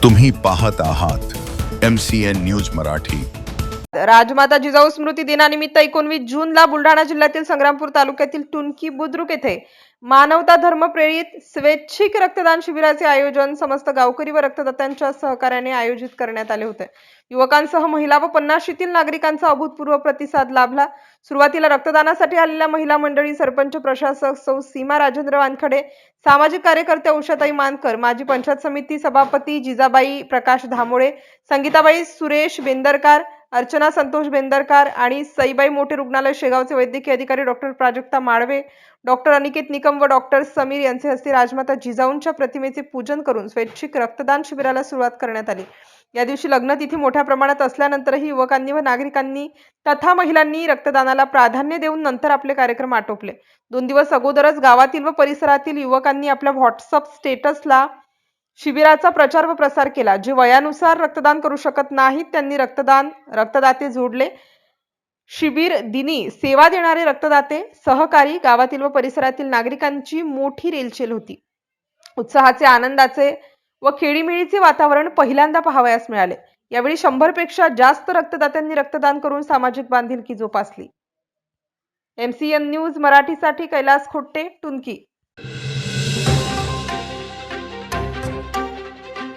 तुम्ही पाहत आहात MCN न्यूज मराठी। राजमाता जिजाऊ स्मृती दिनानिमित्त 19 जूनला बुलढाणा जिल्ह्यातील संग्रामपूर तालुक्यातील टुनकी बुद्रुक येथे मानवता धर्म प्रेरित स्वैच्छिक रक्तदान शिबिराचे आयोजन समस्त गावकरी व रक्तदात्यांच्या सहकार्याने आयोजित करण्यात आले होते। युवकांसह महिला व 50शीतील नागरिकांचा अभूतपूर्व प्रतिसाद लाभला। सुरुवातीला रक्तदानासाठी आलेल्या महिला मंडळी, सरपंच, प्रशासक सौ सीमा राजेंद्र वानखडे, सामाजिक कार्यकर्ते उषाताई मानकर, माजी पंचायत समिती सभापती जिजाबाई प्रकाश धामोळे, संगीताबाई सुरेश बेंदरकार, अर्चना संतोष बेंदरकार आणि सईबाई मोठे रुग्णालय शेगावचे वैद्यकीय अधिकारी डॉक्टर प्राजक्ता माळवे, डॉक्टर अनिकेत निकम व डॉक्टर समीर यांचे हस्ते राजमाता जिजाऊंच्या प्रतिमेचे पूजन करून स्वैच्छिक रक्तदान शिबिराला सुरुवात करण्यात आली। या दिवशी लग्नतिथी मोठ्या प्रमाणात असल्यानंतरही युवकांनी व नागरिकांनी तथा महिलांनी रक्तदानाला प्राधान्य देऊन नंतर आपले कार्यक्रम आटोपले। 2 दिवस अगोदरच गावातील व परिसरातील युवकांनी आपल्या व्हॉट्सअप स्टेटसला शिबिराचा प्रचार व प्रसार केला। जे वयानुसार रक्तदान करू शकत नाहीत त्यांनी रक्तदाते जोडले। शिबिर दिनी सेवा देणारे रक्तदाते, सहकारी, गावातील व परिसरातील नागरिकांची मोठी रेलचेल होती। उत्साहाचे, आनंदाचे व खेळीमेळीचे वातावरण पहिल्यांदा पाहावयास मिळाले। यावेळी 100 पेक्षा जास्त रक्तदात्यांनी रक्तदान करून सामाजिक बांधिलकी जोपासली। MCN न्यूज मराठीसाठी कैलास खोट्टे, टुनकी।